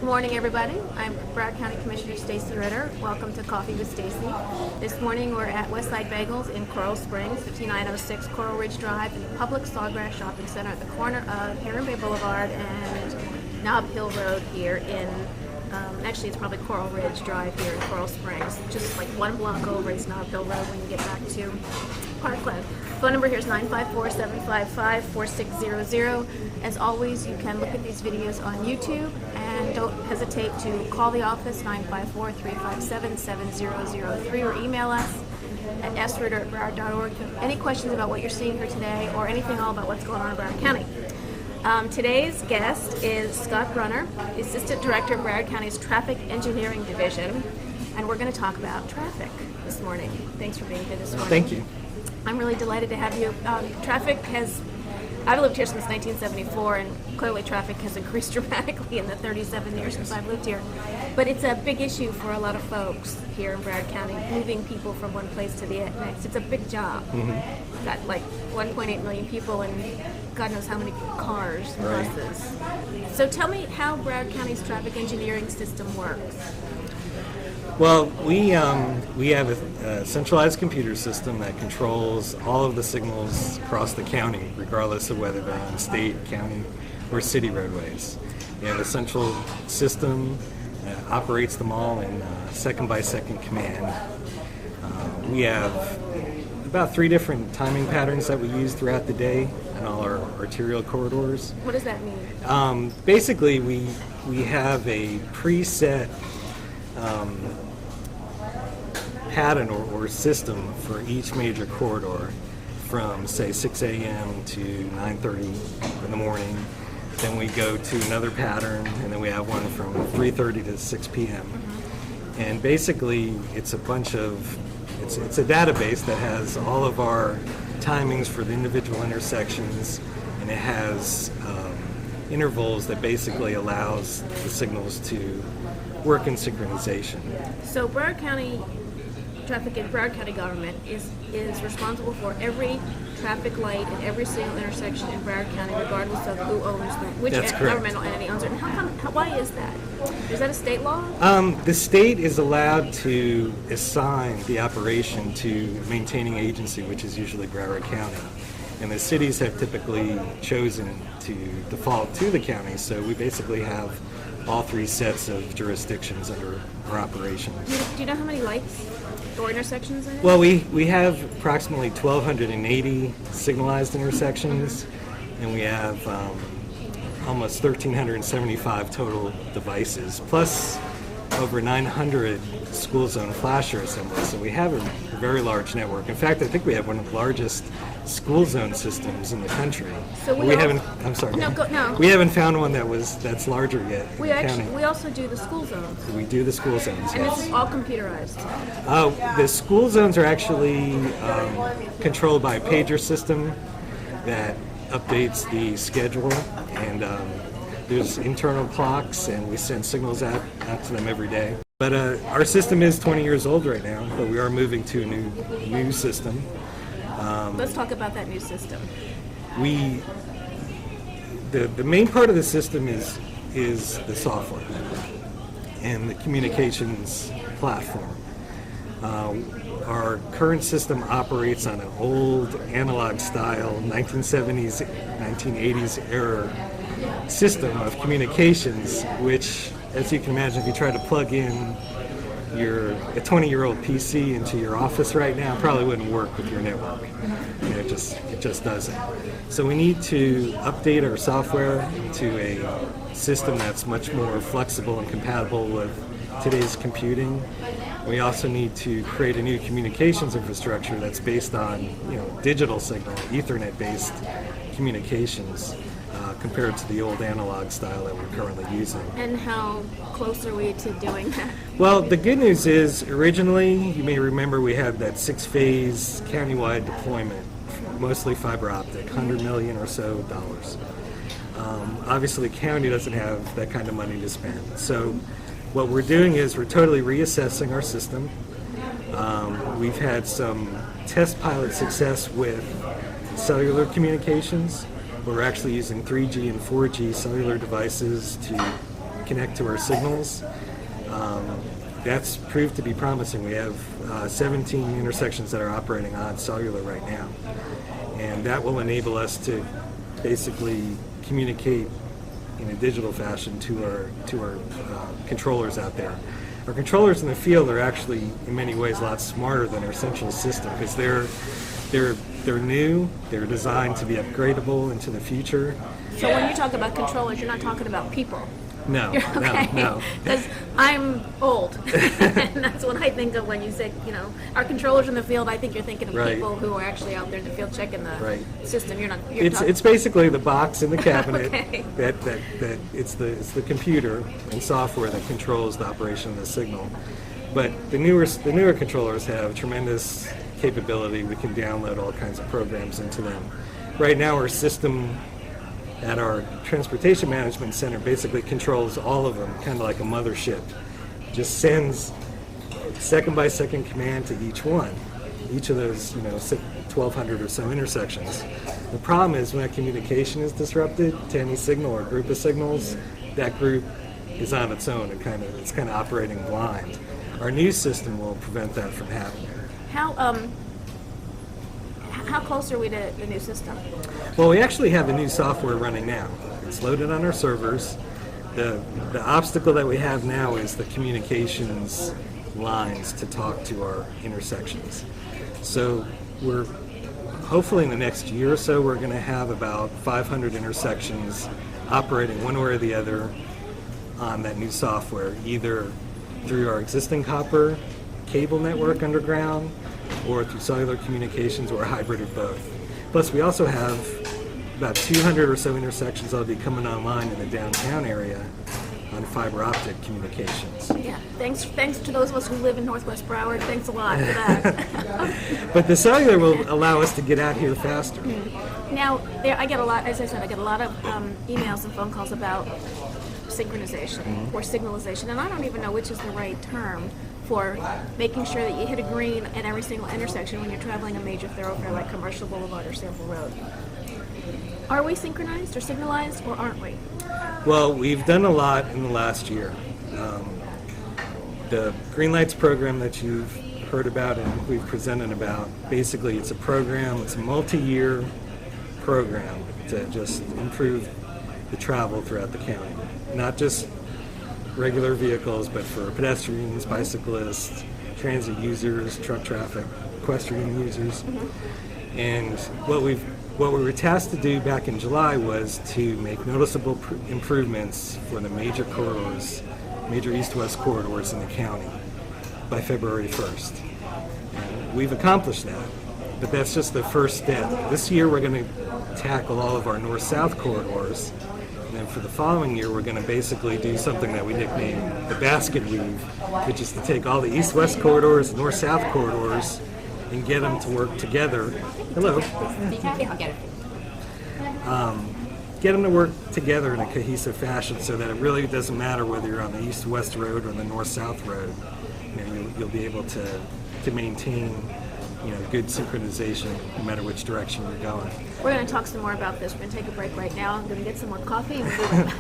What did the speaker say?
Good morning, everybody. I'm Broward County Commissioner Stacy Ritter. Welcome to Coffee with Stacy. This morning we're at Westside Bagels in Coral Springs, 5906 Coral Ridge Drive, in the public Sawgrass Shopping Center at the corner of Heron Bay Boulevard and Nob Hill Road here in, actually it's probably Coral Ridge Drive here in Coral Springs. Just like one block over is Nob Hill Road when you get back to Parkland. Phone number here is 954-755-4600. As always, you can look at these videos on YouTube, and don't hesitate to call the office, 954-357-7003, or email us at sritter@broward.org. Any questions about what you're seeing here today, or anything all about what's going on in Broward County. Today's guest is Scott Brunner, the Assistant Director of Broward County's Traffic Engineering Division, and we're going to talk about traffic this morning. Thanks for being here this morning. Thank you. I'm really delighted to have you. I've lived here since 1974, and clearly traffic has increased dramatically in the 37 years since I've lived here. But it's a big issue for a lot of folks here in Broward County, moving people from one place to the next. It's a big job. It's got like 1.8 million people and God knows how many cars and buses. So tell me how Broward County's traffic engineering system works. Well, we have a centralized computer system that controls all of the signals across the county, regardless of whether they're on state, county, or city roadways. We have a central system that operates them all in second-by-second command. We have about 3 different timing patterns that we use throughout the day in all our arterial corridors. What does that mean? Basically, we have a preset pattern or system for each major corridor from, say, 6 a.m. to 9:30 in the morning. Then we go to another pattern, and then we have one from 3:30 to 6 p.m. And basically, it's a database that has all of our timings for the individual intersections, and it has intervals that basically allows the signals to work in synchronization. So Broward County traffic and Broward County government is responsible for every traffic light at every single intersection in Broward County, regardless of who owns them, which governmental entity owns it. And why is that? Is that a state law? The state is allowed to assign the operation to maintaining agency, which is usually Broward County. And the cities have typically chosen to default to the county, so we basically have all 3 sets of jurisdictions under our operation. Do you know how many lights or intersections there are? Well, we have approximately 1,280 signalized intersections, and we have almost 1,375 total devices, plus over 900 school zone flasher assemblies. So we have a very large network. In fact, I think we have one of the largest school zone systems in the country. So we haven't. I'm sorry. No. We haven't found one that's larger yet. We also do the school zones. We do the school zones. And yes. this is all computerized. The school zones are actually controlled by a pager system that updates the schedule, and there's internal clocks, and we send signals out to them every day. But our system is 20 years old right now, but we are moving to a new system. Let's talk about that new system. The main part of the system is the software and the communications platform. Our current system operates on an old analog style 1970s, 1980s era system of communications, which, as you can imagine, if you try to plug in a 20-year-old PC into your office right now, probably wouldn't work with your network. It just doesn't. So we need to update our software to a system that's much more flexible and compatible with today's computing. We also need to create a new communications infrastructure that's based on digital signal, Ethernet-based communications, compared to the old analog style that we're currently using. And how close are we to doing that? Well, the good news is, originally, you may remember we had that 6-phase countywide deployment, mostly fiber optic, $100 million or so dollars. Obviously, the county doesn't have that kind of money to spend. So what we're doing is we're totally reassessing our system. We've had some test pilot success with cellular communications. We're actually using 3G and 4G cellular devices to connect to our signals. That's proved to be promising. We have 17 intersections that are operating on cellular right now, and that will enable us to basically communicate in a digital fashion to our controllers out there. Our controllers in the field are actually, in many ways, a lot smarter than our central system because they're new. They're designed to be upgradable into the future. So when you talk about controllers, you're not talking about people. No, Okay. no. Because I'm old, and that's what I think of when you say, our controllers in the field. I think you're thinking of Right. people who are actually out there in the field checking the Right. system. You're not. It's basically the box in the cabinet Okay. that it's the computer and software that controls the operation of the signal. But the newer controllers have tremendous capability. We can download all kinds of programs into them. Right now, our system at our transportation management center basically controls all of them, kind of like a mothership. Just sends second by second command to each one, each of those 1,200 or so intersections. The problem is when that communication is disrupted to any signal or group of signals, that group is on its own and it's kind of operating blind. Our new system will prevent that from happening. How close are we to the new system? Well, we actually have the new software running now. It's loaded on our servers. The obstacle that we have now is the communications lines to talk to our intersections. So we're hopefully in the next year or so we're going to have about 500 intersections operating one way or the other on that new software, either through our existing copper cable network underground or through cellular communications or a hybrid of both. Plus, we also have about 200 or so intersections that will be coming online in the downtown area on fiber optic communications. Yeah, thanks to those of us who live in Northwest Broward. Thanks a lot for that. But the cellular will allow us to get out here faster. Now, I get a lot, as I said, I get a lot of emails and phone calls about synchronization or signalization, and I don't even know which is the right term for making sure that you hit a green at every single intersection when you're traveling a major thoroughfare like Commercial Boulevard or Sample Road. Are we synchronized or signalized, or aren't we? Well, we've done a lot in the last year. The Green Lights program that you've heard about and we've presented about, basically it's a program, it's a multi-year program to just improve the travel throughout the county. Not just regular vehicles, but for pedestrians, bicyclists, transit users, truck traffic, equestrian users. And what we were tasked to do back in July was to make noticeable improvements for the major corridors, major east-west corridors in the county by February 1st. And we've accomplished that, but that's just the first step. This year we're going to tackle all of our north-south corridors. And then for the following year, we're going to basically do something that we nicknamed the basket weave, which is to take all the east-west corridors, north-south corridors, and get them to work together. Hello. Get them to work together in a cohesive fashion so that it really doesn't matter whether you're on the east-west road or the north-south road. You'll be able to maintain good synchronization no matter which direction you're going. We're going to talk some more about this. We're going to take a break right now. I'm going to get some more coffee and we'll be right back.